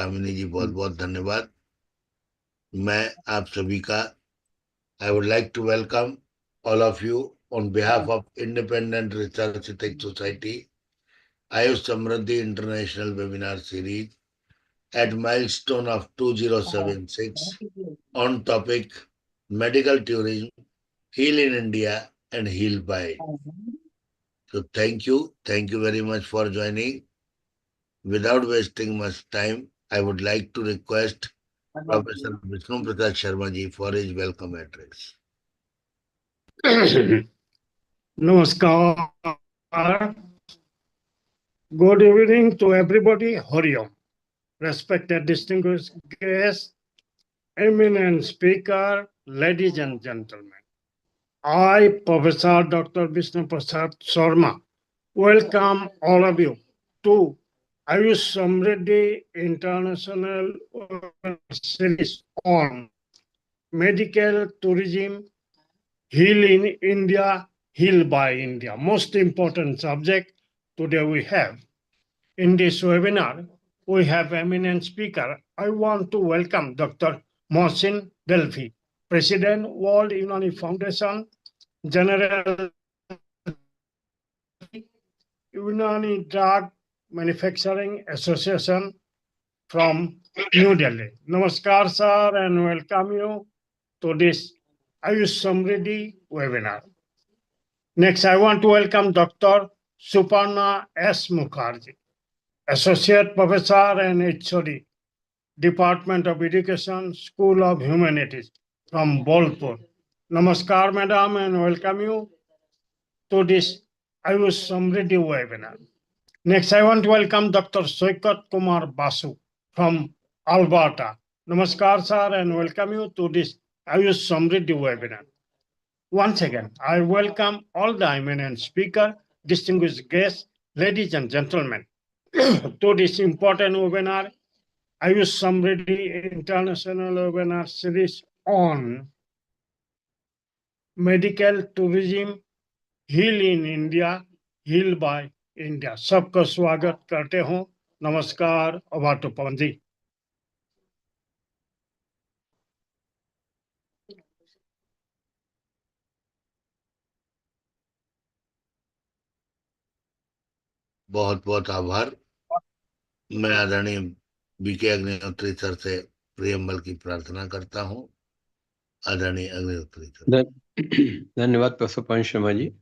कामिनी जी बहुत बहुत धन्यवाद। मैं आप सभी का I would like to welcome all of you on behalf of Independent Research Ethics Society, AYUSH Samriddhi International Webinar Series at milestone of 2076 on topic Medical Tourism, Heal in India and Heal by. So thank you very much for joining. Without wasting much time, I would like to request Professor Vishnu Prasad Sharma ji for his welcome address. Namaskar. Good evening to everybody. Hari Om. Respected distinguished guests, eminent speaker, ladies and gentlemen. I, Professor Dr. Vishnu Prasad Sharma, welcome all of you to AYUSH Samriddhi International Series on Medical Tourism, Heal in India, Heal by India. Most important subject today we have. In this webinar, we have eminent speaker. I want to welcome Dr. Mohsin Delphi, President, World Unani Foundation, General Unani Drug Manufacturing Association from New Delhi. Namaskar, sir, and welcome you to this AYUSH Samriddhi webinar. Next, I want to welcome Dr. Suparna S. Mukherjee, Associate Professor and HOD, Department of Education, School of Humanities from Bolpur. Namaskar, madam, and welcome you to this AYUSH Samriddhi webinar. Next, I want to welcome Dr. Soikat Kumar Basu from Alberta. Namaskar, sir, and welcome you to this AYUSH Samriddhi webinar. Once again, I welcome all the eminent speakers, distinguished guests, ladies and gentlemen, to this important webinar, AYUSH Samriddhi International Webinar Series on Medical Tourism, Heal in India, Heal by India. सबका स्वागत करते हूँ. नमस्कार, over to Pawan ji. बहुत बहुत आभार। मैं आदरणीय बीके अग्निहोत्री सर से प्रियम्बल की प्रार्थना करता हूँ। आदरणीय अग्निहोत्री सर। धन्यवाद professor Sharma ji.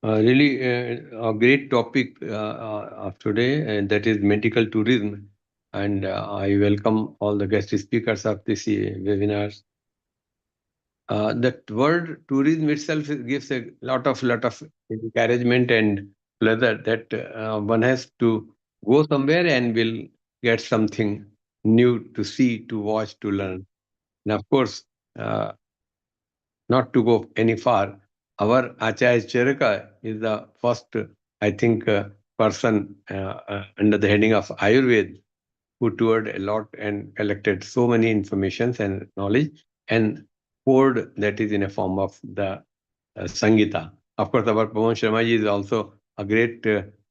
Really a great topic of today, and that is medical tourism. And I welcome all the guest speakers of this webinars. That word tourism itself gives a lot of encouragement and pleasure that one has to go somewhere and will get something new to see, to watch, to learn. And of course, not to go any far, our Acharya Charaka is the first, I think, person under the heading of Ayurveda who toured a lot and collected so many informations and knowledge and poured that is in a form of the Sangita. Of course, our Pawan Sharma ji is also a great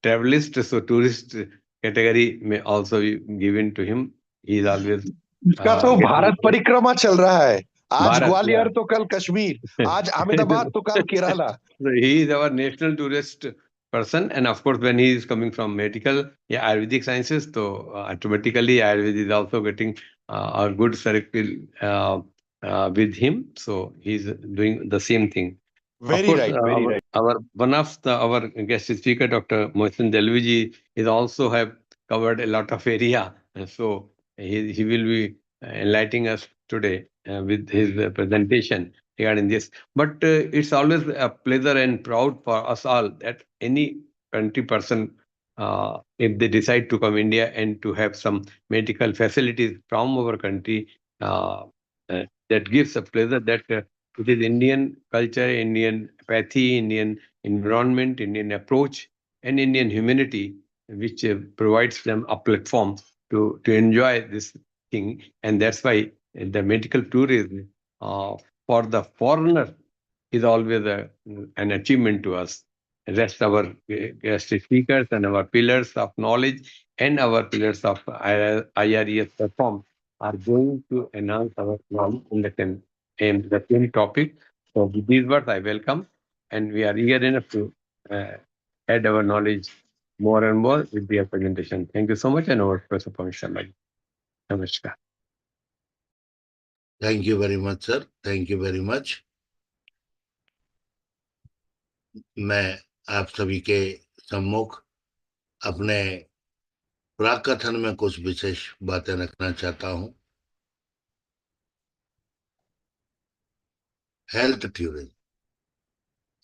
travelist, so tourist category may also be given to him. He is always. इसका तो भारत परिक्रमा चल रहा है. आज ग्वालियर तो कल कश्मीर, आज अहमदाबाद तो कल Kerala. He is our national tourist person, and of course, when he is coming from medical, Ayurvedic sciences, so automatically Ayurveda is also getting a good circle with him. So he is doing the same thing. Very course, right, very right. One of our guest speaker, Dr. Mohsin Delvi ji, is also have covered a lot of area, so he will be enlightening us today with his presentation regarding this. But it's always a pleasure and proud for us all that any country person, if they decide to come India and to have some medical facilities from our country, that gives a pleasure that it is Indian culture, Indian apathy, Indian environment, Indian approach, and Indian humanity, which provides them a platform to enjoy this thing. And that's why the medical tourism for the foreigner is always an achievement to us. rest our guest speakers and our pillars of knowledge and our pillars of IRES platform are going to enhance our knowledge in the same topic. So with these words, I welcome, and we are eager enough to add our knowledge more and more with their presentation. Thank you so much, and over to Professor Sharma. Namaskar. Thank you very much, sir. Thank you very much. मैं आप सभी के सम्मुख अपने प्राकथन में कुछ विशेष बातें रखना चाहता हूं। Health tourism,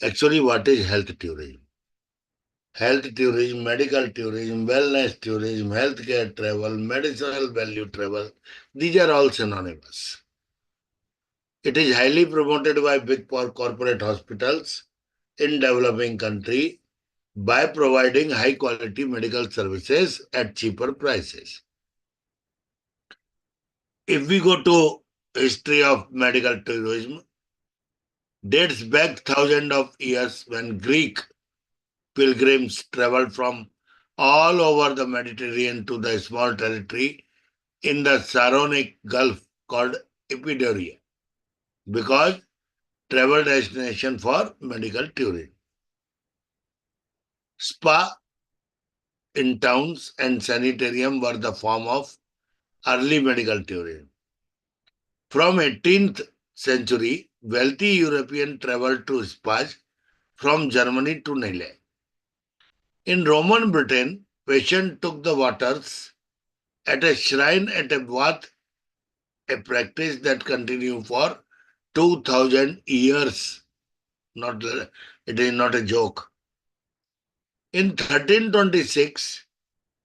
actually what is health tourism? Health tourism, medical tourism, wellness tourism, healthcare travel, medicinal value travel, these are all synonymous. It is highly promoted by big corporate hospitals in developing country by providing high quality medical services at cheaper prices. If we go to history of medical tourism, dates back thousands of years when Greek pilgrims traveled from all over the Mediterranean to the small territory in the Saronic Gulf called Epidaurus, because travel destination for medical tourism. Spa in towns and sanitarium were the form of early medical tourism. From 18th century, wealthy European traveled to spas from Germany to Nile. In Roman Britain, patients took the waters at a shrine at a bath, a practice that continued for 2000 years. It is not a joke. In 1326,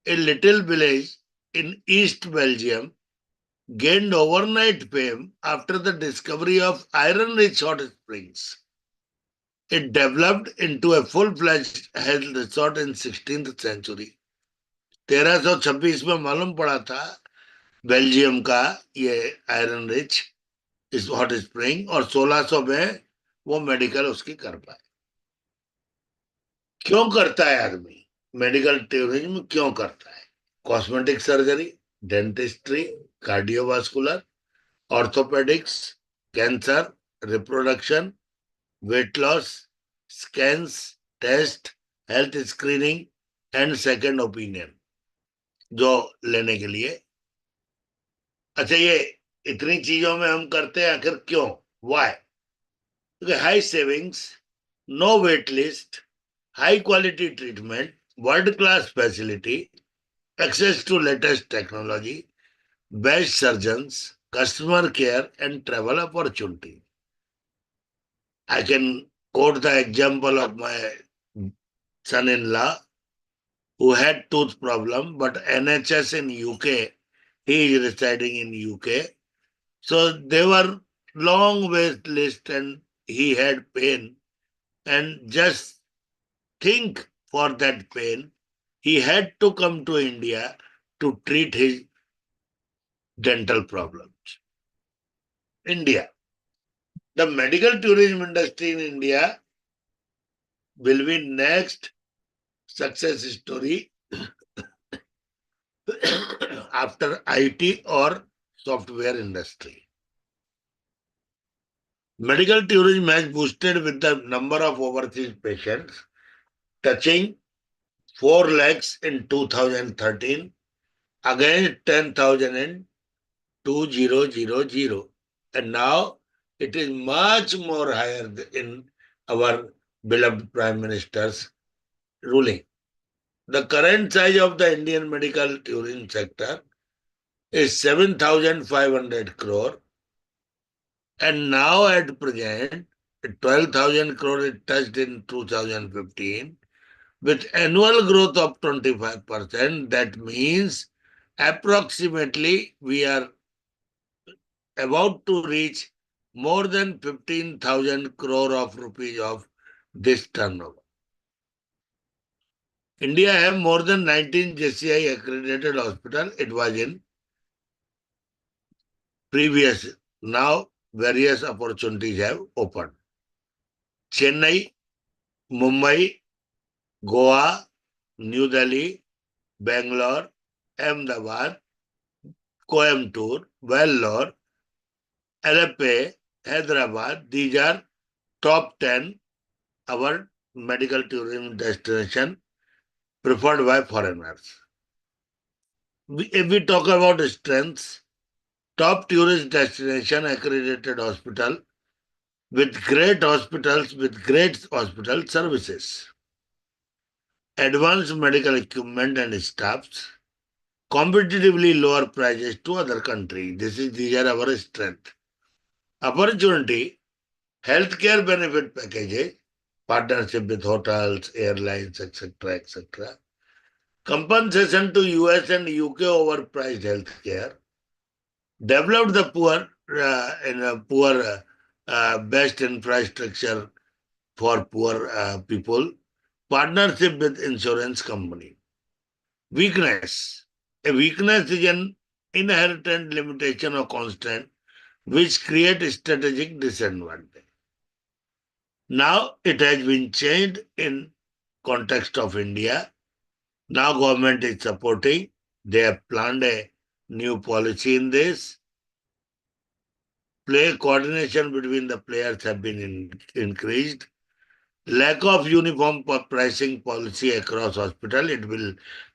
a little village in East Belgium gained overnight fame after the discovery of iron-rich hot springs. It developed into a full-fledged health resort in 16th century. 1326 में मालूम पड़ा था Belgium का ये iron rich इस hot spring, और 1600 में वो मेडिकल उसकी कर पाए। क्यों करता है आदमी मेडिकल टूरिज्म? क्यों करता है? Cosmetic surgery, dentistry, cardiovascular, orthopaedics, cancer, reproduction, weight loss, scans, test, health screening and second opinion जो लेने के लिए। अच्छा, ये इतनी चीजों में हम करते हैं, आखिर क्यों? व्हाई? क्योंकि high savings, no wait list, high quality treatment, world class facility, access to latest technology, best surgeons, customer care, and travel opportunity. I can quote the example of my son-in-law who had tooth problem, but NHS in UK, he is residing in UK. So they were long wait list and he had pain, and just think for that pain, he had to come to India to treat his dental problems. India. The medical tourism industry in India will be next success story after IT or software industry. Medical tourism has boosted with the number of overseas patients touching 4 lakhs in 2013 against 10,000 in 2000, and now it is much more higher in our beloved Prime Minister's ruling. The current size of the Indian medical tourism sector is 7,500 crore, and now at present 12,000 crore is touched in 2015 with annual growth of 25%. That means approximately we are about to reach more than 15,000 crore of rupees of this turnover. India have more than 19 JCI accredited hospital. It was in previous. Now various opportunities have opened. Chennai, Mumbai, Goa, New Delhi, Bangalore, Ahmedabad, Coimbatore, Vellore, Alleppey, Hyderabad. These are top 10 our medical tourism destination preferred by foreigners. If we talk about strengths, top tourist destination accredited hospital with great hospital services, advanced medical equipment and staffs, competitively lower prices to other countries. These are our strength. Opportunity, healthcare benefit packages, partnership with hotels, airlines, etc., etc. Compensation to US and UK overpriced healthcare. Developed the poor in a poor best infrastructure for poor people. Partnership with insurance company. Weakness. A weakness is an inherent limitation or constraint which create a strategic disadvantage. Now it has been changed in context of India. Now government is supporting. They have planned a new policy in this. Play coordination between the players have been increased. Lack of uniform pricing policy across hospital, it will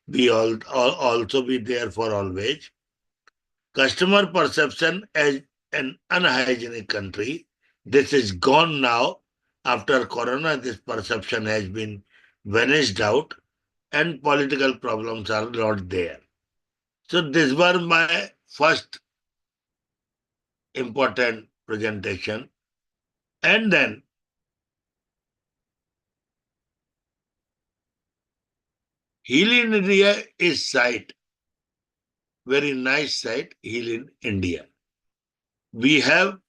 be also be there for always. Customer perception as an unhygienic country, this is gone now. After Corona, this perception has been vanished out and political problems are not there. So these were my first important presentation. And then Heal in India is site, very nice site, Heal in India. We have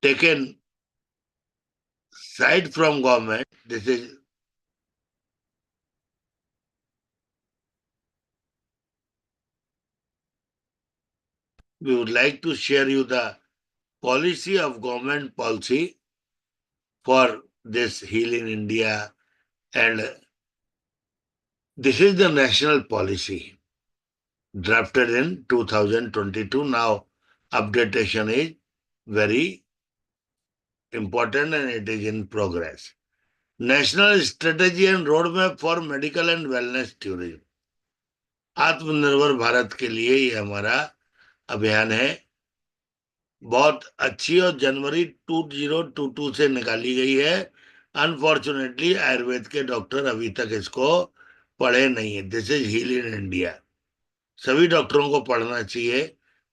taken site from government. This is we would like to share you the policy of government policy for this Heal in India, and this is the national policy drafted in 2022. Now updatation is very important and it is in progress. National strategy and roadmap for medical and wellness tourism. आत्मनिर्भर भारत के लिए ये हमारा अभियान है. बहुत अच्छी और जनवरी 2022 से निकाली गई है. अनफॉर्चुनेटली आयुर्वेद के डॉक्टर अभी तक इसको पढ़े नहीं है. This is heal in India. सभी डॉक्टरों को पढ़ना चाहिए.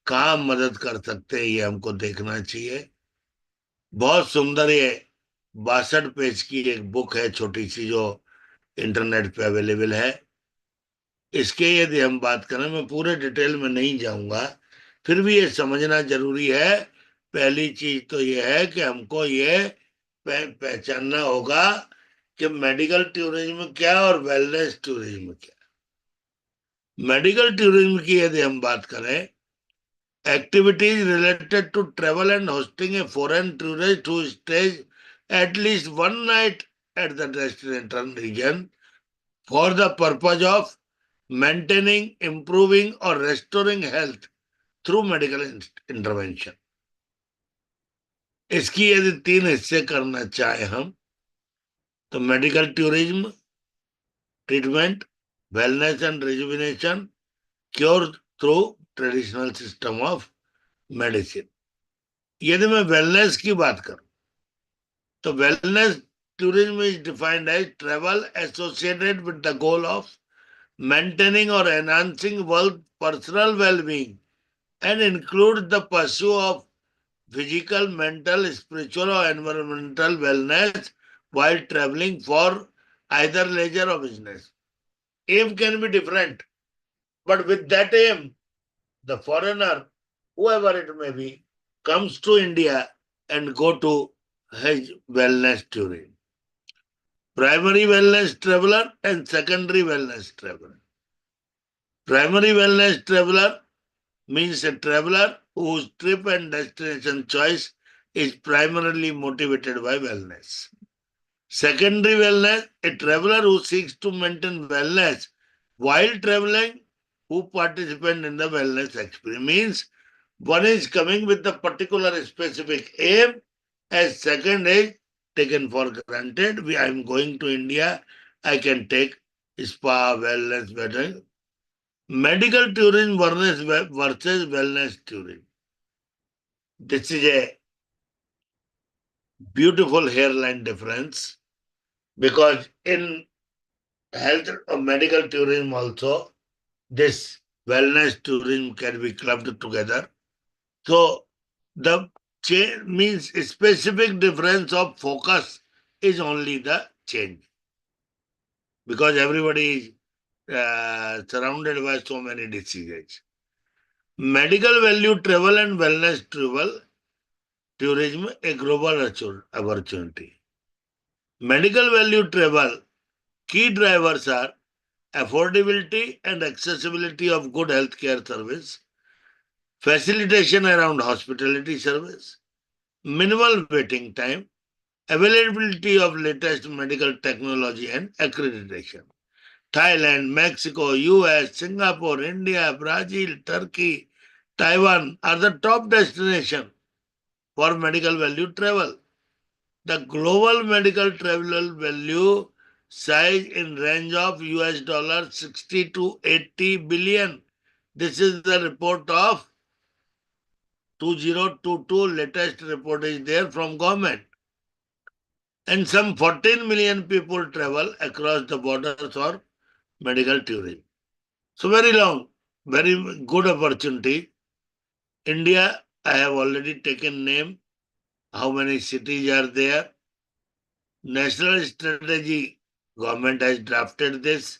कहाँ मदद कर सकते हैं ये हमको देखना चाहिए. बहुत सुंदर ये 62 पेज की एक बुक है छोटी सी जो इंटरनेट पे अवेलेबल है. इसके यदि हम बात करें, मैं पूरे डिटेल में नहीं जाऊंगा, फिर भी ये समझना जरूरी है. पहली चीज तो ये है कि हमको ये पहचानना होगा कि मेडिकल टूरिज्म क्या और वेलनेस टूरिज्म क्या. मेडिकल टूरिज्म की यदि हम बात करें, activities related to travel and hosting a foreign tourist who stays at least one night at the destination region for the purpose of maintaining, improving or restoring health through medical intervention. इसकी यदि 3 हिस्से करना चाहे हम, तो medical tourism, treatment, wellness and rejuvenation, cure through traditional system of medicine. यदि मैं wellness की बात करूं, तो wellness tourism is defined as travel associated with the goal of maintaining or enhancing personal well-being and includes the pursuit of physical, mental, spiritual or environmental wellness while traveling for either leisure or business. Aim can be different, but with that aim, the foreigner, whoever it may be, comes to India and go to his wellness tourism. Primary wellness traveler and secondary wellness traveler. Primary wellness traveler means a traveler whose trip and destination choice is primarily motivated by wellness. Secondary wellness, a traveler who seeks to maintain wellness while traveling, who participate in the wellness experience. Means one is coming with a particular specific aim, as second is taken for granted. I am going to India, I can take spa, wellness, better. Medical tourism versus wellness tourism. This is a beautiful hairline difference because in health or medical tourism also, this wellness tourism can be clubbed together. So the change means a specific difference of focus is only the change because everybody is surrounded by so many diseases. Medical value travel and wellness travel tourism a global opportunity. Medical value travel key drivers are affordability and accessibility of good healthcare service, facilitation around hospitality service, minimal waiting time, availability of latest medical technology and accreditation. Thailand, Mexico, US, Singapore, India, Brazil, Turkey, Taiwan are the top destinations for medical value travel. The global medical travel value size in range of US dollar 60 to 80 billion. This is the report of 2022 latest report is there from government. And some 14 million people travel across the borders for medical tourism. So very long, very good opportunity. India, I have already taken name, how many cities are there. National strategy, government has drafted this.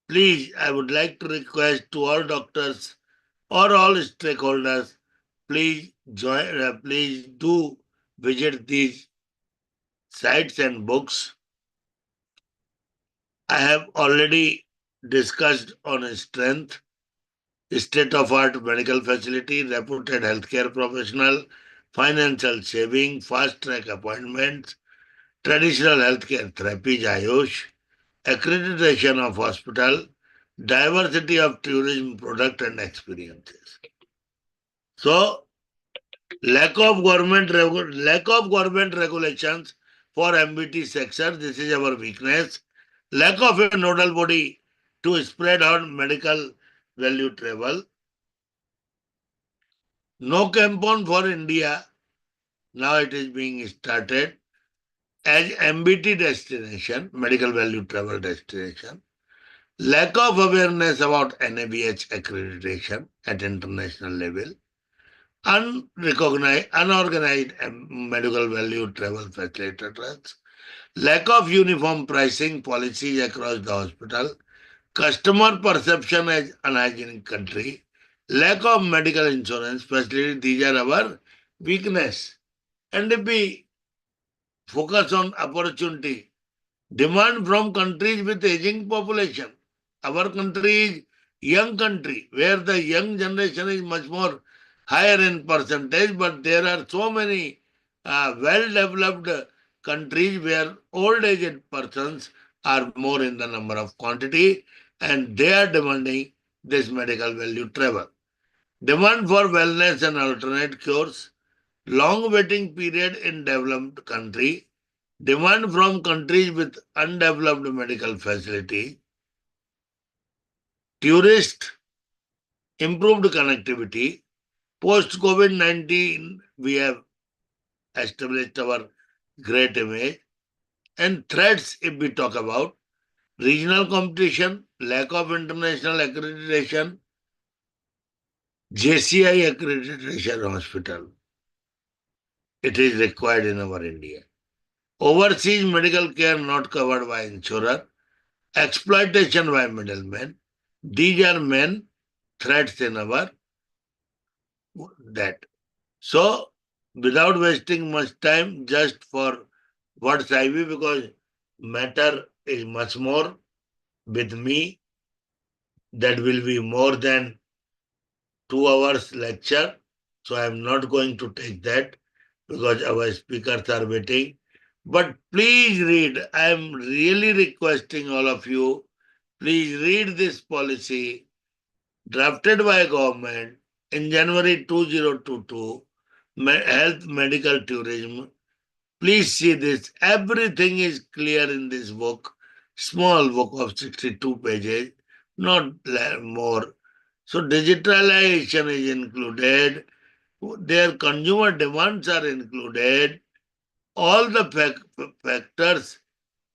Please, I would like to request to all doctors or all stakeholders, please join, please do visit these sites and books. I have already discussed on strength, state-of-art medical facility, reputed healthcare professional, financial saving, fast-track appointments, traditional healthcare therapies, AYUSH, accreditation of hospital, diversity of tourism product and experiences. So, lack of government regulations for MBT sector, this is our weakness. Lack of a nodal body to spread on medical value travel. No compound for India. Now it is being started as MBT destination, medical value travel destination. Lack of awareness about NABH accreditation at international level. Unorganized medical value travel facilitators. Lack of uniform pricing policies across the hospital. Customer perception as unhygienic country. Lack of medical insurance facility. These are our weakness. And if we focus on opportunity, demand from countries with aging population. Our country is young country where the young generation is much more higher in percentage, but there are so many well-developed countries where old aged persons are more in the number of quantity and they are demanding this medical value travel. Demand for wellness and alternate cures, long waiting period in developed country, demand from countries with undeveloped medical facility, tourist, improved connectivity. Post COVID-19, we have established our great image. And threats, if we talk about regional competition, lack of international accreditation, JCI accreditation hospital, it is required in our India. Overseas medical care not covered by insurer, exploitation by middlemen. These are main threats in our that. So, without wasting much time, just for what's IV, because matter is much more with me, that will be more than 2 hours lecture. So I am not going to take that because our speakers are waiting. But please read. I am really requesting all of you, please read this policy drafted by government in January 2022, health medical tourism. Please see this. Everything is clear in this book, small book of 62 pages, not more. So digitalization is included. Their consumer demands are included. All the factors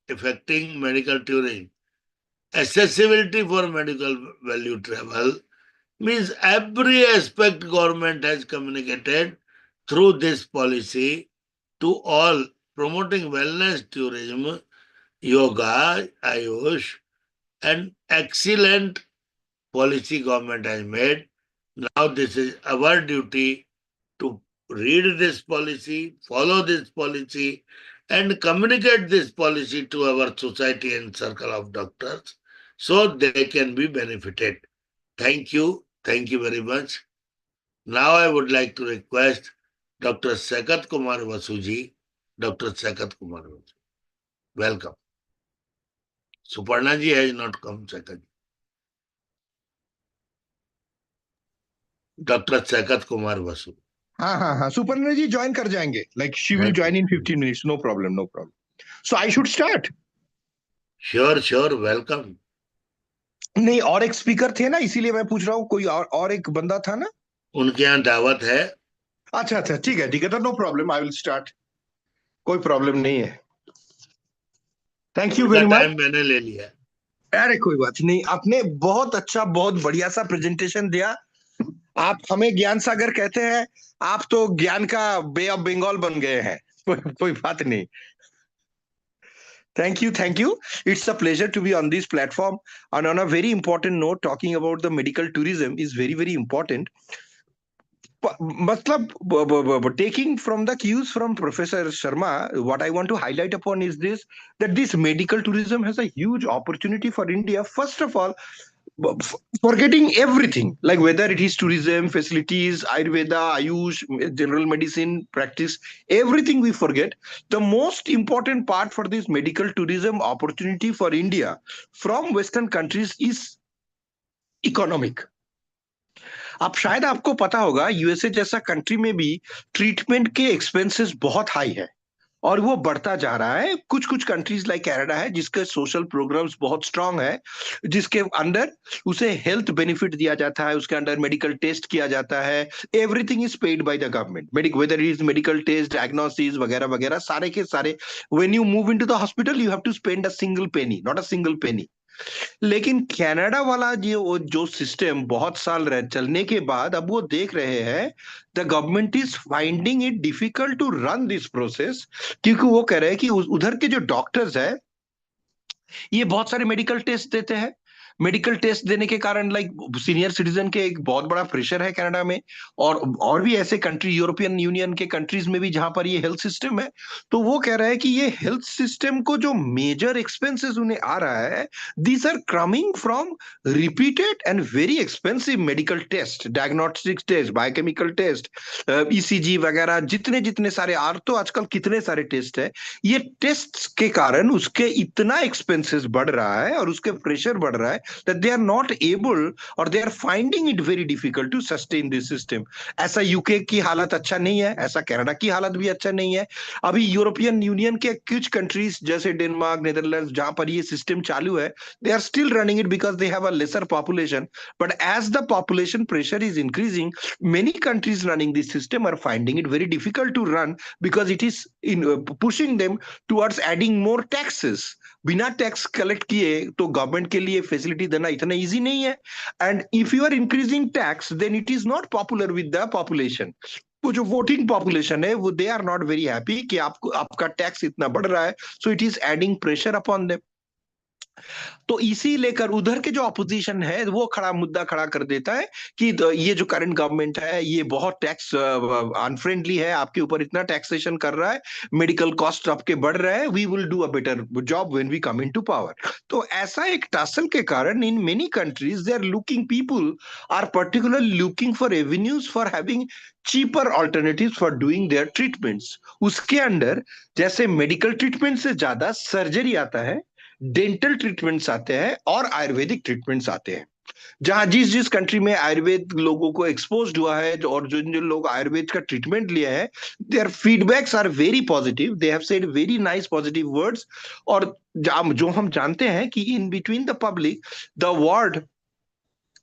affecting medical tourism. Accessibility for medical value travel means every aspect government has communicated through this policy to all, promoting wellness tourism, yoga, AYUSH, and excellent policy government has made. Now this is our duty to read this policy, follow this policy, and communicate this policy to our society and circle of doctors so they can be benefited. Thank you. Thank you very much. Now I would like to request Dr. Sakat Kumar Vasuji. Dr. Sakat Kumar Vasu. Welcome. Suparna ji has not come, Sakat. Dr. Sakat Kumar Vasu. हाँ हाँ हाँ सुपर्णा जी join कर जाएंगे like she will join in 15 minutes no problem no problem so I should start Sure, welcome. नहीं और एक speaker थे ना इसीलिए मैं पूछ रहा हूँ कोई और एक बंदा था ना उनके यहाँ दावत है. अच्छा अच्छा ठीक है तो no problem I will start कोई प्रॉब्लम नहीं है thank you very much time मैंने ले लिया. अरे कोई बात नहीं आपने बहुत अच्छा बहुत बढ़िया सा प्रेजेंटेशन दिया आप हमें ज्ञान सागर कहते हैं आप तो ज्ञान का बे ऑफ बंगाल बन गए हैं कोई बात नहीं Thank you. It's a pleasure to be on this platform. And on a very important note, talking about the medical tourism is very, very important. Taking from the cues from Professor Sharma, what I want to highlight upon is this, that this medical tourism has a huge opportunity for India. First of all, forgetting everything, like whether it is tourism, facilities, Ayurveda, Ayush, general medicine, practice, everything we forget. The most important part for this medical tourism opportunity for India from Western countries is economic. अब शायद आपको पता होगा USA जैसा country में भी treatment के expenses बहुत हाई है और वो बढ़ता जा रहा है कुछ कंट्रीज लाइक कनाडा है जिसके सोशल प्रोग्राम्स बहुत स्ट्रांग है जिसके अंदर उसे हेल्थ बेनिफिट दिया जाता है उसके अंदर मेडिकल टेस्ट किया जाता है everything is paid by the government whether is medical test diagnosis वगैरह वगैरह सारे के सारे when you move into the hospital you have to spend a single penny not a single penny लेकिन कनाडा वाला जो सिस्टम बहुत साल चलने के बाद अब वो देख रहे हैं the government is finding it difficult to run this process क्योंकि वो कह रहे हैं कि उधर के जो डॉक्टर्स है ये बहुत सारे मेडिकल टेस्ट देते हैं मेडिकल टेस्ट देने के कारण लाइक सीनियर सिटीजन के एक बहुत बड़ा प्रेशर है कनाडा में और भी ऐसे कंट्री यूरोपियन यूनियन के कंट्रीज में भी जहां पर ये हेल्थ सिस्टम है तो वो कह रहा है कि ये हेल्थ सिस्टम को जो मेजर एक्सपेंसेस उन्हें आ रहा है these are coming from repeated and very expensive medical test diagnostic test biochemical test ECG वगैरह जितने जितने सारे तो आजकल कितने सारे टेस्ट है ये टेस्ट के कारण उसके इतना एक्सपेंसेस बढ़ रहा है और उसके प्रेशर बढ़ रहा है that they are not able or they are finding it very difficult to sustain this system. ऐसा यूके की हालत अच्छा नहीं है ऐसा कनाडा की हालत भी अच्छा नहीं है अभी यूरोपियन यूनियन के कुछ कंट्रीज जैसे डेनमार्क नेदरलैंड्स जहां पर ये सिस्टम चालू है they are still running it because they have a lesser population but as the population pressure is increasing many countries running this system are finding it very difficult to run because it is pushing them towards adding more taxes बिना tax collect किए तो government के लिए facility देना इतना easy नहीं है and if you are increasing tax then it is not popular with the population वो जो वोटिंग पॉपुलेशन है वो they are not very happy कि आपका टैक्स इतना बढ़ रहा है so it is adding pressure upon them तो इसी लेकर उधर के जो अपोजिशन है वो खड़ा मुद्दा खड़ा कर देता है कि ये जो करंट गवर्नमेंट है ये बहुत टैक्स अनफ्रेंडली है, आपके ऊपर इतना टैक्सेशन कर रहा है, मेडिकल कॉस्ट आपके बढ़ रहा है, we will do a better job when we come into power. तो ऐसा एक टसल के कारण in many countries they are looking, people are particularly looking for avenues for having cheaper alternative for doing their treatments. उसके अंदर जैसे medical treatment से ज्यादा सर्जरी आता है, डेंटल ट्रीटमेंट्स आते हैं और आयुर्वेदिक ट्रीटमेंट्स आते हैं। जहां जिस जिस कंट्री में आयुर्वेद लोगों को एक्सपोज हुआ है और जो जो लोग आयुर्वेद का ट्रीटमेंट लिया है, their feedbacks are very positive, they have said very nice positive words. और जो हम जानते हैं कि in between the public the word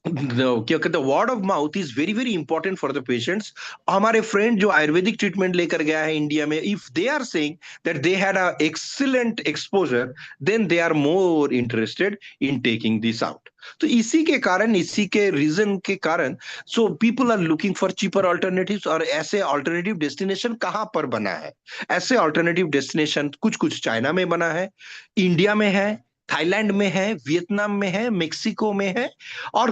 क्या कहते हैं, word of mouth is very very important for the patients. हमारे फ्रेंड जो आयुर्वेदिक ट्रीटमेंट लेकर गया है इंडिया में, if they are saying that they had a excellent exposure, then they are more interested in taking this out. तो इसी के कारण, इसी के रीजन के कारण, so people are looking for cheaper alternatives. और ऐसे ऑल्टरनेटिव डेस्टिनेशन कहाँ पर बना है? ऐसे ऑल्टरनेटिव डेस्टिनेशन कुछ कुछ चाइना में बना है, इंडिया में है, थाईलैंड में है, वियतनाम में है, मेक्सिको में है, और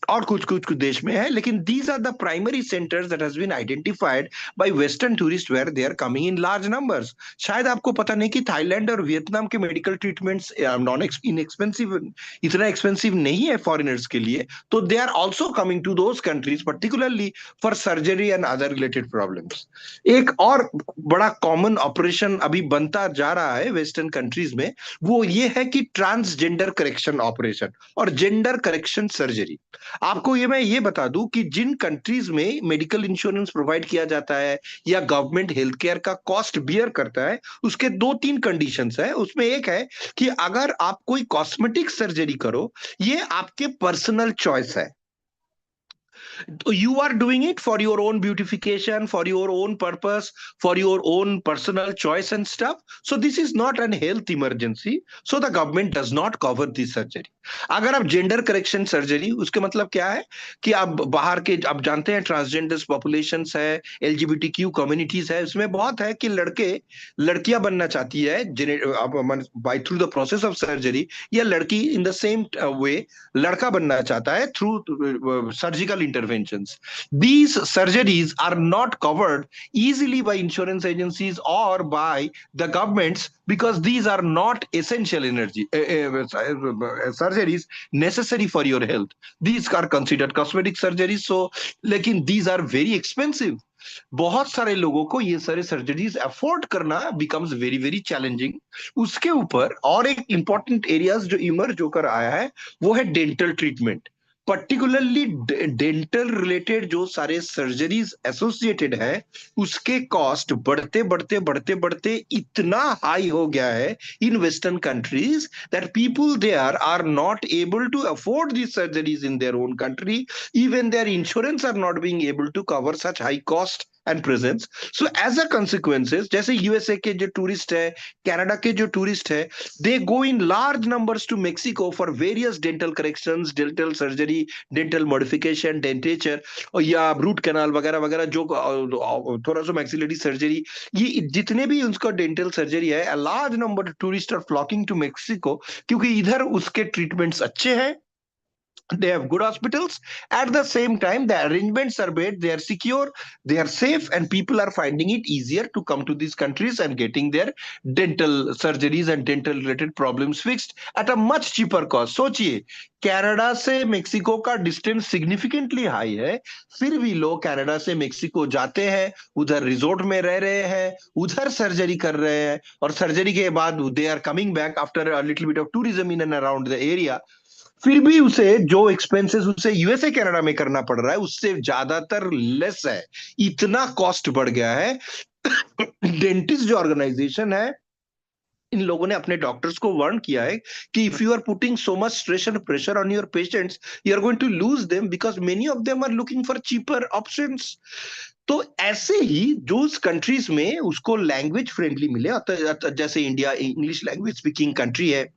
और कुछ कुछ देश में है। लेकिन these are the primary centres that has been identified by western tourist where they are coming in large numbers. शायद आपको पता नहीं कि थाईलैंड और वियतनाम के मेडिकल ट्रीटमेंट्स नॉन इनएक्सपेंसिव, इतना एक्सपेंसिव नहीं है फॉरेनर्स के लिए। तो they are also coming to those countries particularly for surgery and other related problems. एक और बड़ा कॉमन ऑपरेशन अभी बनता जा रहा है वेस्टर्न कंट्रीज में, वो ये है कि ट्रांसजेंडर करेक्शन ऑपरेशन और जेंडर करेक्शन सर्जरी। आपको ये मैं ये बता दूं कि जिन कंट्रीज में मेडिकल इंश्योरेंस प्रोवाइड किया जाता है या गवर्नमेंट हेल्थ केयर का कॉस्ट बियर करता है, उसके दो तीन कंडीशंस है। उसमें एक है कि अगर आप कोई कॉस्मेटिक सर्जरी करो, ये आपके पर्सनल चॉइस है, you are doing it for your own beautification, for your own purpose, for your own personal choice and stuff. So this is not an health emergency. So the government does not cover this surgery. अगर आप gender correction surgery, उसके मतलब क्या है कि आप बाहर के, आप जानते हैं ट्रांसजेंडर्स पॉपुलेशन है, एलजीबीटीक्यू कम्युनिटीज है, उसमें बहुत है कि लड़के लड़कियां बनना चाहती है by through the process of surgery, या लड़की इन द सेम वे लड़का बनना चाहता है through surgical interventions. These surgeries are not covered easily by insurance agencies or by the governments because these are not essential surgeries necessary for your health. These are considered cosmetic surgeries. So, लेकिन these are very expensive. बहुत सारे लोगों को ये सारे surgeries afford करना becomes very very challenging. उसके ऊपर और एक इंपॉर्टेंट एरियाज जो इमर्ज होकर आया है वो है dental treatment. Particularly dental related जो सारे सर्जरीज एसोसिएटेड है, उसके कॉस्ट बढ़ते बढ़ते बढ़ते बढ़ते इतना हाई हो गया है in western countries that people there are not able to afford this surgeries in their own country. Even their insurance are not being able to cover such high cost and presence. So as a consequences, जैसे USA के जो tourist है, Canada के जो tourist है, they go in large numbers to Mexico for various dental corrections, dental surgery, dental modification, dentature, और या root canal वगैरह वगैरह, जो थोड़ा सा मैक्सिलरी सर्जरी, ये जितने भी उनका डेंटल सर्जरी है, a large number of tourists are flocking to Mexico क्योंकि इधर उसके ट्रीटमेंट्स अच्छे हैं, they have good hospitals. At the same time, the arrangements are made, they are secure, they are safe, and people are finding it easier to come to these countries and getting their dental surgeries and dental related problems fixed at a much cheaper cost. सोचिए, Canada से Mexico का distance significantly high है, फिर भी लोग Canada से Mexico जाते हैं, उधर रिजोर्ट में रह रहे हैं, उधर सर्जरी कर रहे हैं, और सर्जरी के बाद they are coming back after a little bit of tourism in and around the area. फिर भी उसे जो एक्सपेंसेस उसे यूएसए कनाडा में करना पड़ रहा है उससे ज्यादातर लेस है, इतना कॉस्ट बढ़ गया है। डेंटिस्ट जो ऑर्गेनाइजेशन है, इन लोगों ने अपने डॉक्टर्स को वार्न किया है कि if you are putting so much stress and pressure on your patients, you are going to lose them because many of them are looking for cheaper options. तो ऐसे ही जो कंट्रीज में उसको लैंग्वेज फ्रेंडली मिले, जैसे India English language speaking country है,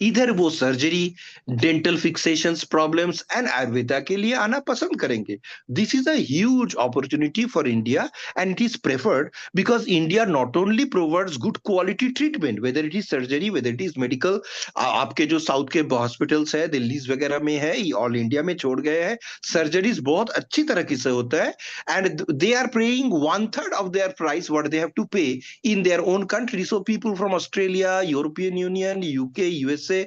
इधर वो surgery, dental फिक्सेशंस problems and Ayurveda के लिए आना पसंद करेंगे. This is a huge opportunity for India and it is preferred because India not only provides good quality treatment, whether it is surgery, whether it is medical. आपके जो south के hospitals है, दिल्ली वगैरह में है, ऑल इंडिया में छोड़ गए हैं. सर्जरीज बहुत अच्छी तरीके से होता है and they are paying 1/3 of their price what they have to pay in their own country. So people from Australia, European Union, UK, USA,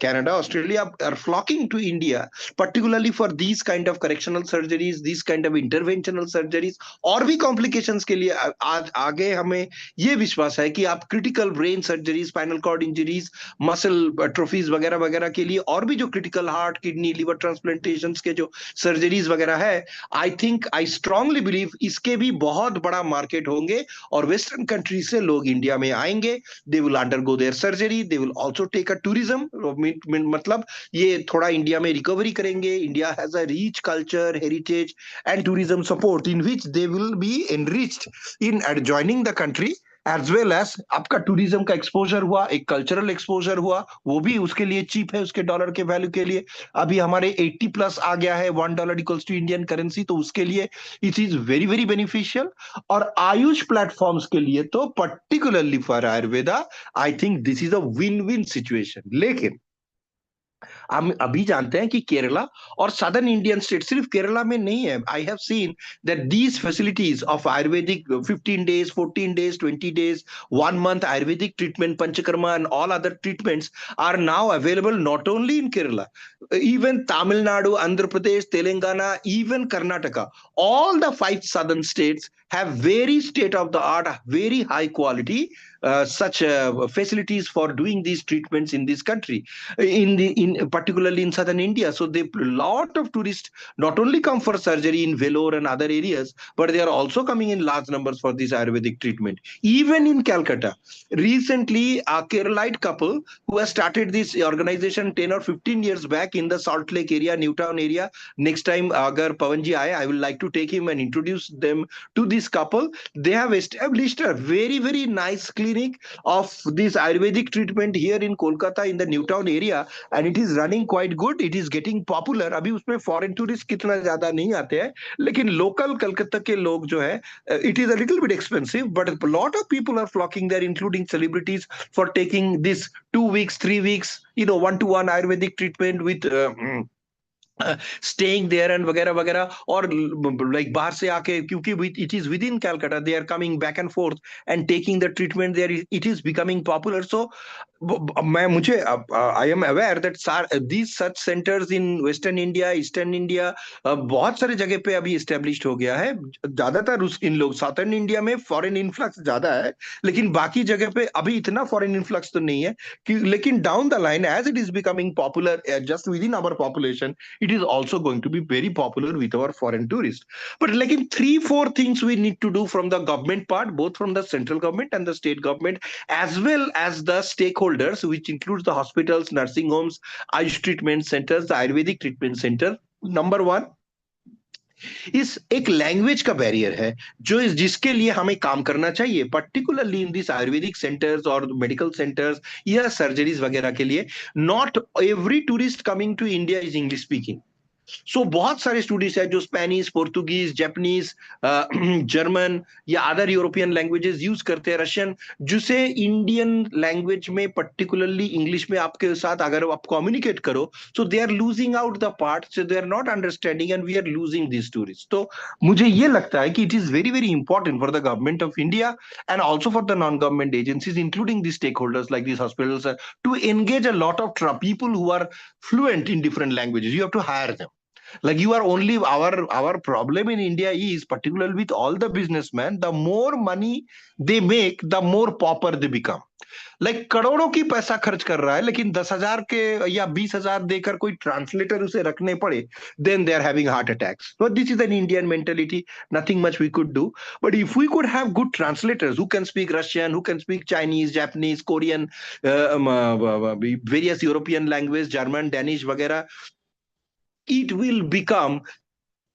Canada, Australia are flocking to India, particularly for these kind of correctional surgeries, these kind of interventional surgeries. और भी complications के लिए आज आगे हमें ये विश्वास है कि आप critical brain surgeries, spinal cord injuries, muscle atrophies वगैरह वगैरह के लिए और भी जो critical heart, kidney, liver transplantations के जो surgeries वगैरह है, I strongly believe इसके भी बहुत बड़ा market होंगे और वेस्टर्न कंट्री से लोग इंडिया में आएंगे. They will undergo their surgery, they will also take a tourism. मतलब ये थोड़ा इंडिया में रिकवरी करेंगे. India has a rich culture, heritage and tourism support in which they will be enriched in joining the country. As well as आपका tourism का exposure हुआ, एक cultural exposure हुआ, वो भी उसके लिए चीप है, उसके डॉलर के वैल्यू के लिए. अभी हमारे 80 प्लस आ गया है, $1 इक्वल्स टू इंडियन करेंसी, तो उसके लिए it is very very beneficial. और आयुष प्लेटफॉर्म्स के लिए तो particularly for Ayurveda I think this is a win win situation. लेकिन हम अभी जानते हैं कि केरला और सदर्न इंडियन स्टेट, सिर्फ केरला में नहीं है, I have seen that these facilities of Ayurvedic 15 days, 14 days, 20 days, 1 month Ayurvedic treatment, panchakarma and all other treatments are now available not only in Kerala, even Tamil Nadu, Andhra Pradesh, Telangana, even Karnataka. All the 5 southern states have very state of the art, very high quality such facilities for doing these treatments in this country, in particularly in southern India. So they lot of tourists not only come for surgery in Vellore and other areas, but they are also coming in large numbers for this Ayurvedic treatment. Even in Calcutta, recently a Keralite couple who has started this organization 10 or 15 years back in the Salt Lake area, Newtown area. Next time agar Pavanji aaye, I will like to take him and introduce them to this couple. They have established a very very nice clinic of this Ayurvedic treatment here in Kolkata in the Newtown area, and it is running quite good. It is getting popular. अभी उसमें foreign tourists कितना ज्यादा नहीं आते हैं, लेकिन local Calcutta के लोग जो है, it is a little bit expensive, but a lot of people are flocking there, including celebrities, for taking this 2 weeks, 3 weeks, one-to-one Ayurvedic treatment with staying there and वगैरह वगैरह. और like बाहर से आके, क्योंकि it is within Calcutta, they are coming back and forth and taking the treatment there. It is becoming popular. So मुझे I am aware that these such centers in Western India, Eastern India, बहुत सारे जगह पे अभी established हो गया है. ज्यादातर इन लोग साउथर्न इंडिया में फॉरेन इन्फ्लक्स ज्यादा है, लेकिन बाकी जगह पे अभी इतना फॉरेन इन्फ्लक्स तो नहीं है कि, लेकिन down the line as it is becoming popular just within our population, it is also going to be very popular with our foreign tourists. But like in 3-4 things we need to do from the government part, both from the central government and the state government, as well as the stakeholders, which includes the hospitals, nursing homes, Ayush treatment centers, the Ayurvedic treatment center. Number one, इस एक language का barrier है जो जिसके लिए हमें काम करना चाहिए, particularly in this Ayurvedic centers और मेडिकल सेंटर्स या सर्जरीज वगैरह के लिए. Not every tourist coming to India is English speaking. So बहुत सारे स्टूडेंट्स हैं जो स्पेनिश, पोर्तुगीज, जापानीज, जर्मन या अदर यूरोपियन लैंग्वेजेस यूज करते हैं, रशियन, जिसे इंडियन लैंग्वेज में पर्टिकुलरली इंग्लिश में आपके साथ अगर आप कम्युनिकेट करो, so they are losing out the part, so they are not understanding and we are losing this tourist. तो मुझे ये लगता है कि it is very very important for the government of India and also for the non government agencies including the stakeholders like this hospitals to engage a lot of people who are fluent in different languages. You have to hire them. Like you are only our problem in India is, particularly with all the businessmen, the more money they make, the more pauper they become. Like करोड़ों की पैसा खर्च कर रहा है, लेकिन 10,000 के या 20,000 देकर कोई ट्रांसलेटर उसे रखने पड़े, then they are having heart attacks. So this is an Indian mentality. Nothing much we could do. But if we could have good translators who can speak Russian, who can speak Chinese, Japanese, Korean, various European language, German, Danish, वगैरह, it will become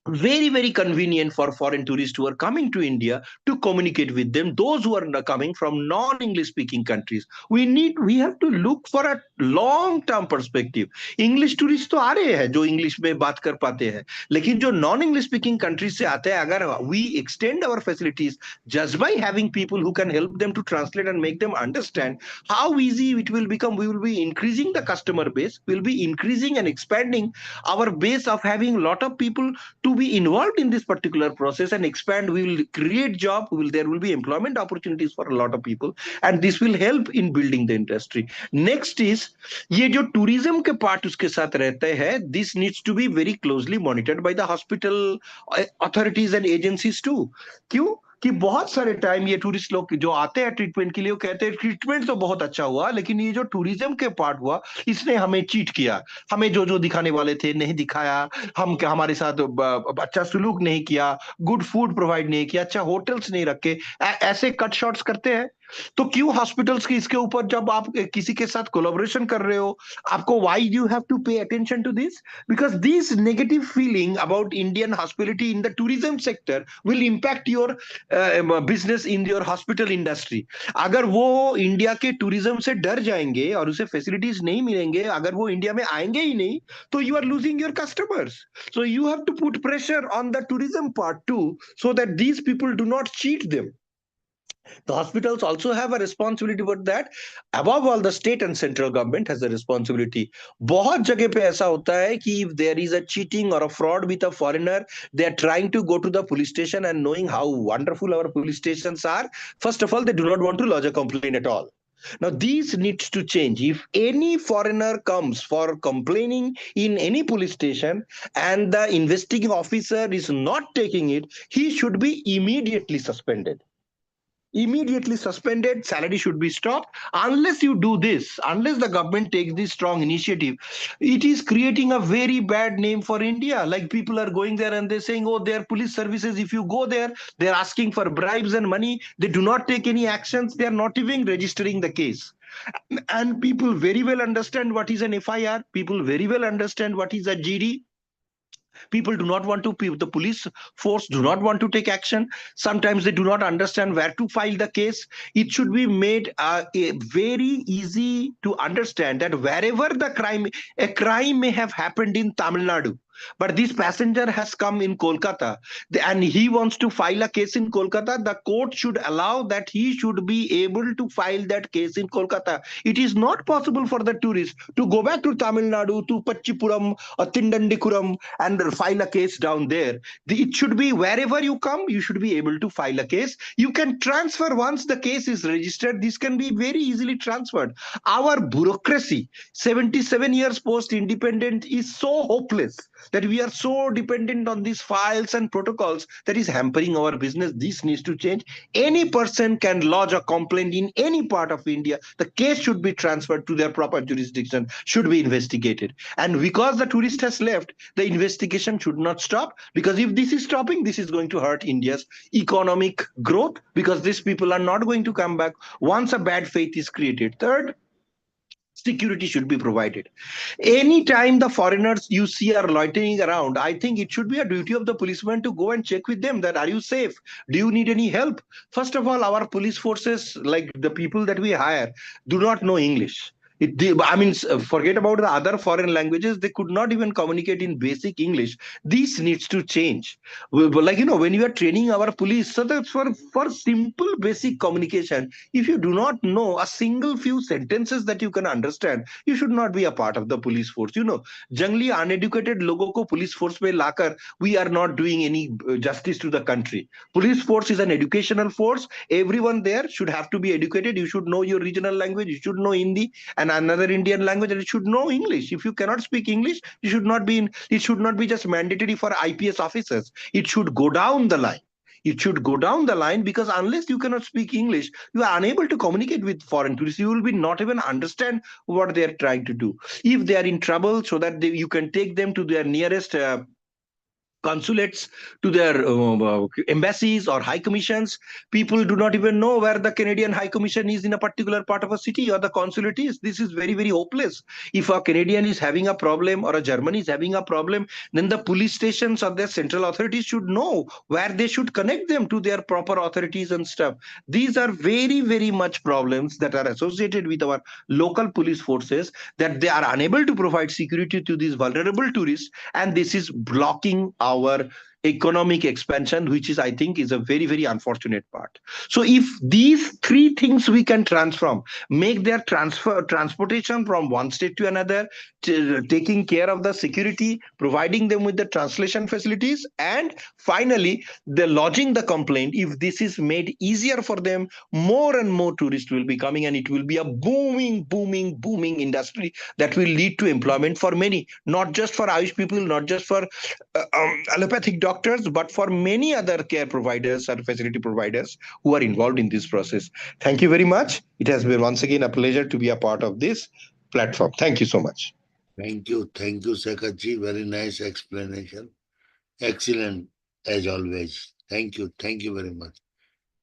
very, very convenient for foreign tourists who are coming to India to communicate with them, those who are coming from non-English speaking countries. We have to look for a long term perspective. English tourists तो आ रहे हैं जो English में बात कर पाते हैं, लेकिन जो नॉन इंग्लिश स्पीकिंग कंट्रीज से आते हैं, अगर we extend our facilities just by having people who can help them to translate and make them understand, how easy it will become. We will be increasing the customer base, we'll be increasing and expanding our base of having a lot of people to be involved in this particular process and expand. We will create job, there will be employment opportunities for a lot of people, and this will help in building the industry. Next is, ये जो tourism के part उसके साथ रहते हैं, this needs to be very closely monitored by the hospital authorities and agencies too. क्यों? कि बहुत सारे टाइम ये टूरिस्ट लोग जो आते हैं ट्रीटमेंट के लिए, वो कहते हैं ट्रीटमेंट तो बहुत अच्छा हुआ, लेकिन ये जो टूरिज्म के पार्ट हुआ, इसने हमें चीट किया, हमें जो जो दिखाने वाले थे नहीं दिखाया, हम क्या हमारे साथ अच्छा सुलूक नहीं किया, गुड फूड प्रोवाइड नहीं किया, अच्छा होटल्स नहीं रखे, ऐसे कट शॉट्स करते हैं। तो क्यों हॉस्पिटल्स की इसके ऊपर, जब आप किसी के साथ कोलैबोरेशन कर रहे हो, आपको why you have to pay attention to this? Because this negative feeling about Indian hospitality in the tourism sector will impact your business in your hospital industry. अगर वो इंडिया के टूरिज्म से डर जाएंगे और उसे फैसिलिटीज नहीं मिलेंगे, अगर वो इंडिया में आएंगे ही नहीं, तो you are losing your customers. So you have to put pressure on the tourism part too, so that these people do not cheat them. The hospitals also have a responsibility for that. Above all, the state and central government has a responsibility. बहुत जगह पे ऐसा होता है कि if there is a cheating or a fraud with a foreigner, they are trying to go to the police station, and knowing how wonderful our police stations are, first of all, they do not want to lodge a complaint at all. Now, these needs to change. If any foreigner comes for complaining in any police station and the investigating officer is not taking it, he should be immediately suspended. Immediately suspended, salary should be stopped. Unless you do this, unless the government takes this strong initiative, it is creating a very bad name for India. Like, people are going there and they're saying, oh, their police services, if you go there, they're asking for bribes and money, they do not take any actions, they are not even registering the case. And people very well understand what is an FIR, people very well understand what is a GD. People do not want to, the police force do not want to take action. Sometimes they do not understand where to file the case. It should be made very easy to understand that wherever a crime may have happened in Tamil Nadu, but this passenger has come in Kolkata and he wants to file a case in Kolkata, the court should allow that he should be able to file that case in Kolkata. It is not possible for the tourist to go back to Tamil Nadu, to Pachipuram or Tindandikuram and file a case down there. It should be wherever you come, you should be able to file a case. You can transfer once the case is registered. This can be very easily transferred. Our bureaucracy, 77 years post-independent, is so hopeless that we are so dependent on these files and protocols that is hampering our business. This needs to change. Any person can lodge a complaint in any part of India. The case should be transferred to their proper jurisdiction, should be investigated. And because the tourist has left, the investigation should not stop, because if this is stopping, this is going to hurt India's economic growth, because these people are not going to come back once a bad faith is created. Third, security should be provided. Anytime the foreigners you see are loitering around, I think it should be a duty of the policeman to go and check with them that, are you safe? Do you need any help? First of all, our police forces, like the people that we hire, do not know English. Forget about the other foreign languages. They could not even communicate in basic English. This needs to change. Like, when you are training our police, so that for simple basic communication, if you do not know a single few sentences that you can understand, you should not be a part of the police force. Generally uneducated logo ko police force mein lakar, we are not doing any justice to the country. Police force is an educational force. Everyone there should have to be educated. You should know your regional language. You should know Hindi and another Indian language, and it should know English. If you cannot speak English, it should not be just mandatory for IPS officers. It should go down the line. It should go down the line, because unless you cannot speak English, you are unable to communicate with foreign tourists. You will be not even understand what they are trying to do. If they are in trouble, so that you can take them to their nearest consulates, to their embassies or high commissions. People do not even know where the Canadian high commission is in a particular part of a city, or the consulate is. This is very, very hopeless. If a Canadian is having a problem or a German is having a problem, then the police stations or their central authorities should know where they should connect them to their proper authorities and stuff. These are very, very much problems that are associated with our local police forces, that they are unable to provide security to these vulnerable tourists, and this is blocking our economic expansion, which is, I think, is a very, very unfortunate part. So if these three things we can transform, make their transportation from one state to another, taking care of the security, providing them with the translation facilities, and finally the lodging the complaint, if this is made easier for them, more and more tourists will be coming, and it will be a booming industry that will lead to employment for many, not just for Ayush people, not just for allopathic doctors, but for many other care providers or facility providers who are involved in this process. Thank you very much. It has been once again a pleasure to be a part of this platform. Thank you so much. Thank you, Sekatji. Very nice explanation. Excellent as always. Thank you very much.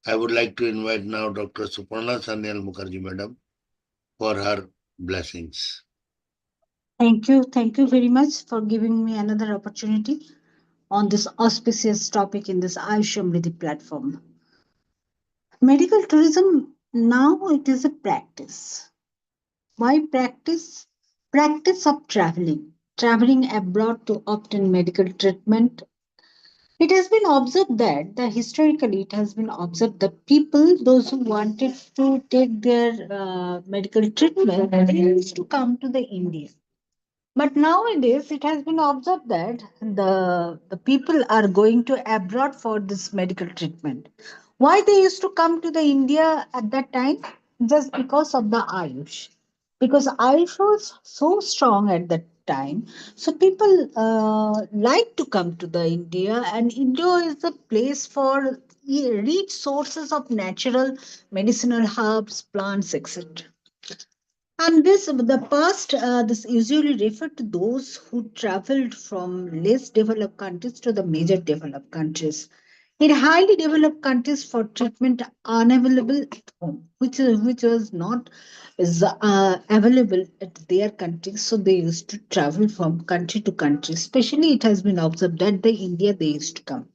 I would like to invite now Dr. Suparna Sanyal Mukherjee, madam, for her blessings. Thank you. Thank you very much for giving me another opportunity on this auspicious topic in this AYUSH SAMRIDDHI platform. Medical tourism, now it is a practice. Why practice? Practice of traveling abroad to obtain medical treatment. It has been observed that historically it has been observed that people, those who wanted to take their medical treatment, they used to come to the India. But nowadays, it has been observed that the people are going to abroad for this medical treatment. Why they used to come to the India at that time? Just because of the Ayush. Because Ayush was so strong at that time. So people like to come to the India, and India is a place for rich sources of natural medicinal herbs, plants, etc. And the past, this usually referred to those who traveled from less developed countries to the major developed countries. In highly developed countries for treatment unavailable at home, which was not is available at their countries, so they used to travel from country to country. Especially, it has been observed that the India they used to come.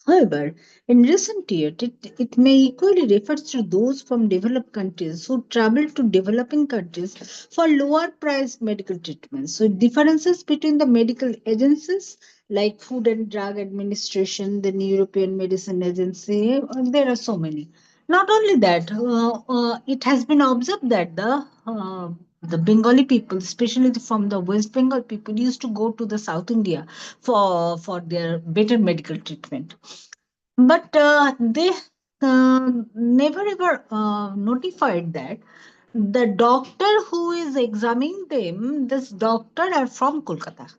However, in recent years, it may equally refer to those from developed countries who travel to developing countries for lower priced medical treatments. So, differences between the medical agencies like Food and Drug Administration, the European Medicine Agency, there are so many. Not only that, it has been observed that the Bengali people, especially from the West Bengal people, used to go to the South India for their better medical treatment. But they never ever notified that the doctor who is examining them, this doctor are from Kolkata.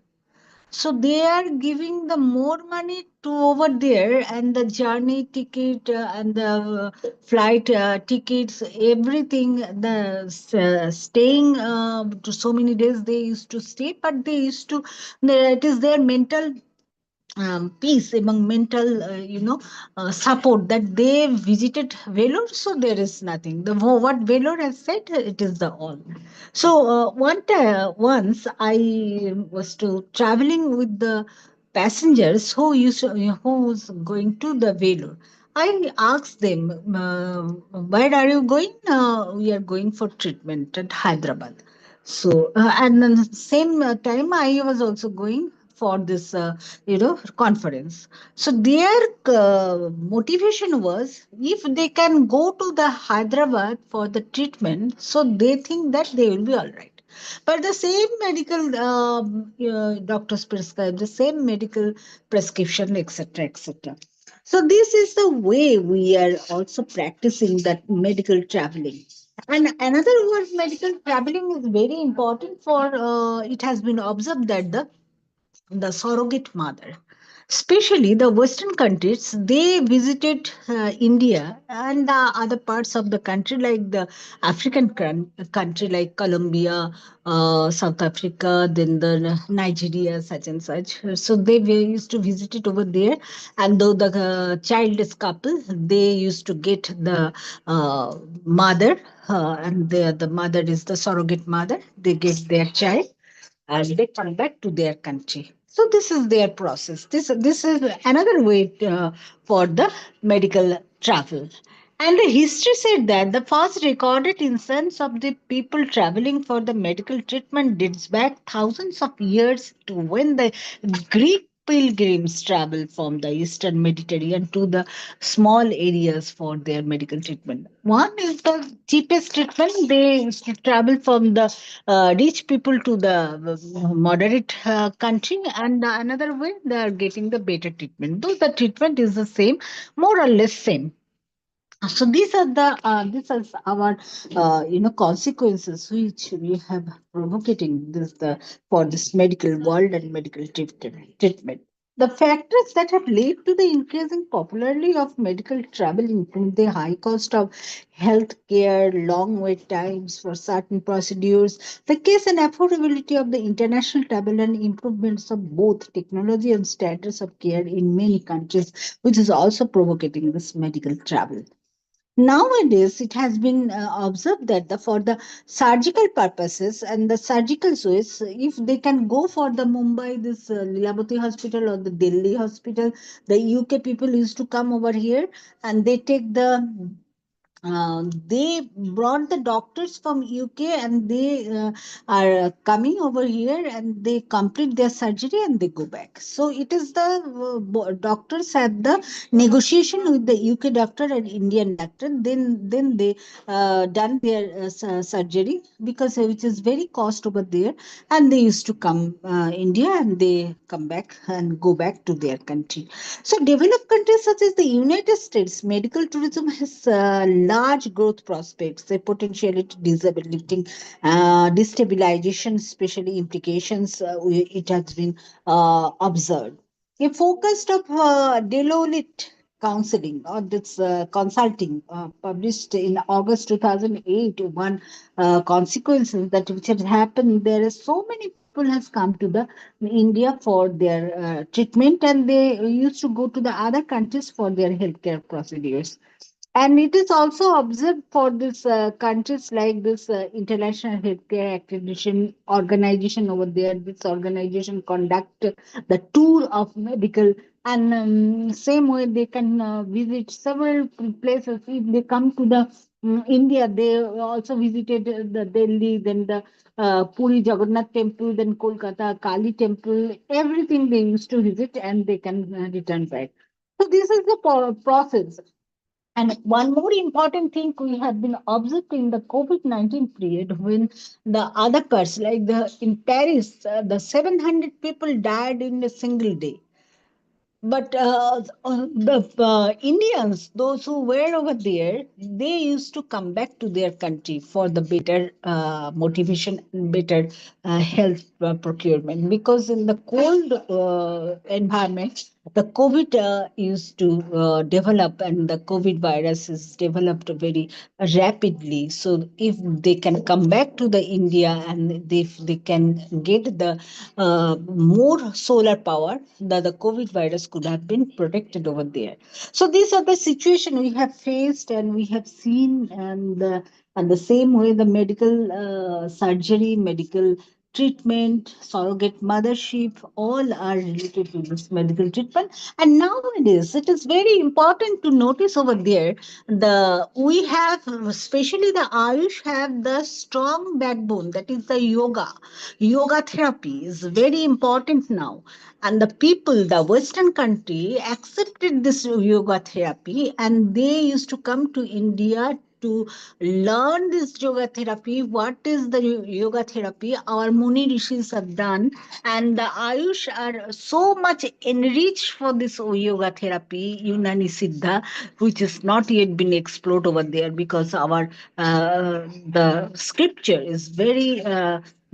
So they are giving the more money to over there, and the journey ticket and the flight tickets, everything, the staying to so many days they used to stay, but they used to, it is their mental peace among mental support that they visited Vellore, so there is nothing the what Vellore has said, it is the all. So once I was to traveling with the passengers who was going to the Vellore. I asked them, where are you going? We are going for treatment at Hyderabad. So, and then the same time, I was also going for this, conference. So their motivation was, if they can go to the Hyderabad for the treatment, so they think that they will be all right. But the same medical doctors prescribe the same medical prescription, etc., etc. So this is the way we are also practicing that medical traveling. And another word, medical traveling is very important for. It has been observed that the the surrogate mother. Especially the Western countries, they visited India and the other parts of the country, like the African country like Colombia, South Africa, then the Nigeria, such and such. So they used to visit it over there, and though the child is couple, they used to get the mother, and the mother is the surrogate mother. They get their child and they come back to their country. So this is their process. This is another way for the medical travel. And the history said that the first recorded instance of the people traveling for the medical treatment dates back thousands of years to when the Greek pilgrims traveled from the eastern Mediterranean to the small areas for their medical treatment. One is the cheapest treatment. They used to travel from the rich people to the moderate country, and another way they are getting the better treatment. Though the treatment is the same, more or less same. So these are the this is our consequences which we have provocating this the for this medical world and medical treatment. The factors that have led to the increasing popularity of medical travel include the high cost of health care, long wait times for certain procedures, the case and affordability of the international travel, and improvements of both technology and standards of care in many countries, which is also provocating this medical travel. Nowadays, it has been observed that for the surgical purposes and the surgical ways, if they can go for the Mumbai, this Lilavati hospital or the Delhi hospital, the UK people used to come over here and they take the they brought the doctors from UK and they are coming over here and they complete their surgery and they go back. So it is the doctors had the negotiation with the UK doctor and Indian doctor. Then they done their surgery because which is very cost over there, and they used to come India and they come back and go back to their country. So, developed countries such as the United States, medical tourism has large growth prospects, a potentiality disability, destabilization, especially implications, it has been observed. A focus of Deloitte counseling or this consulting published in August 2008 one consequences that which has happened. There is so many people has come to the India for their treatment, and they used to go to the other countries for their healthcare procedures. And it is also observed for this countries like this International Healthcare Accreditation Organization over there. This organization conduct the tour of medical, and same way they can visit several places. If they come to the India, they also visited the Delhi, then the Puri Jagannath Temple, then Kolkata Kali Temple. Everything they used to visit, and they can return back. So this is the process. And one more important thing we have been observed in the COVID-19 period, when the other curse, like in Paris, the 700 people died in a single day. But the Indians, those who were over there, they used to come back to their country for the better motivation and better health procurement. Because in the cold environment, the COVID used to develop, and the COVID virus is developed very rapidly. So if they can come back to the India and if they can get the more solar power, the COVID virus could have been protected over there. So these are the situation we have faced and we have seen, and the same way the medical surgery, medical treatment, surrogate mothership, all are related to this medical treatment. And nowadays, it is very important to notice over there we have, especially the Ayush, have the strong backbone, that is the yoga. Yoga therapy is very important now, and the people, the Western country, accepted this yoga therapy, and they used to come to India to learn this yoga therapy. What is the yoga therapy our Muni Rishis have done, and the Ayush are so much enriched for this yoga therapy, Unani Siddha, which has not yet been explored over there, because our the scripture is very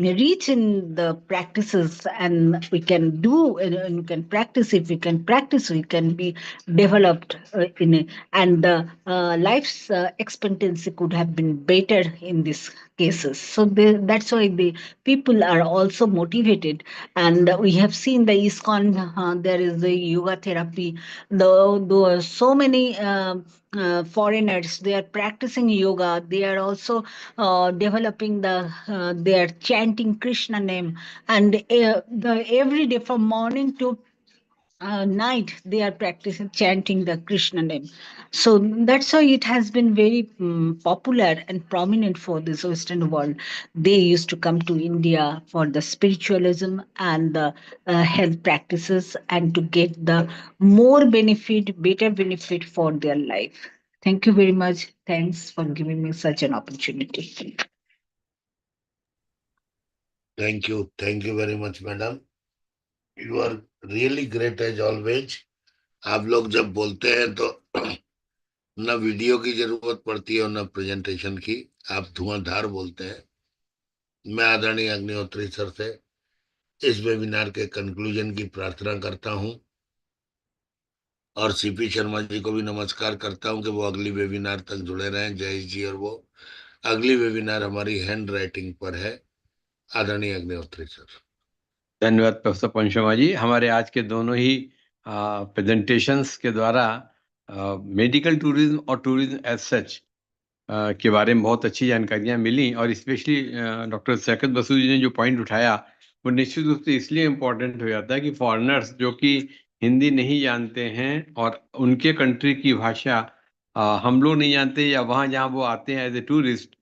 reach in the practices, and we can do and we can practice. If we can practice, we can be developed in it, and the life's expectancy could have been better in these cases. So that's why the people are also motivated. And we have seen the ISKCON, there is the yoga therapy. There are so many foreigners, they are practicing yoga. They are also developing they are chanting Krishna name, and every day from morning to night they are practicing chanting the Krishna name. So that's why it has been very popular and prominent for this Western world. They used to come to India for the spiritualism and the health practices, and to get the more benefit, better benefit for their life. Thank you very much. Thanks for giving me such an opportunity. Thank you very much, madam. You are really great as always. आप लोग जब बोलते हैं तो ना video की जरूरत पड़ती है और ना प्रेजेंटेशन की, आप धुआंधार बोलते हैं। मैं आदरणीय अग्निहोत्री सर से इस वेबिनार के कंक्लूजन की प्रार्थना करता हूं, और सीपी शर्मा जी को भी नमस्कार करता हूं कि वो अगली वेबिनार तक जुड़े रहें, जयेश जी। और वो अगली वेबिनार हमारी हैंड राइटिंग पर है। आदरणीय अग्निहोत्री सर। धन्यवाद प्रोफेसर पंचशर्मा जी। हमारे आज के दोनों ही प्रेजेंटेशंस के द्वारा मेडिकल टूरिज्म और टूरिज्म एज सच के बारे में बहुत अच्छी जानकारियां मिली, और स्पेशली डॉक्टर शौकत बसु जी ने जो पॉइंट उठाया वो निश्चित रूप से इसलिए इम्पोर्टेंट हो जाता है कि फॉरेनर्स जो कि हिंदी नहीं जानते हैं और उनके कंट्री की भाषा हम लोग नहीं जानते, या वहाँ जहाँ वो आते हैं एज ए टूरिस्ट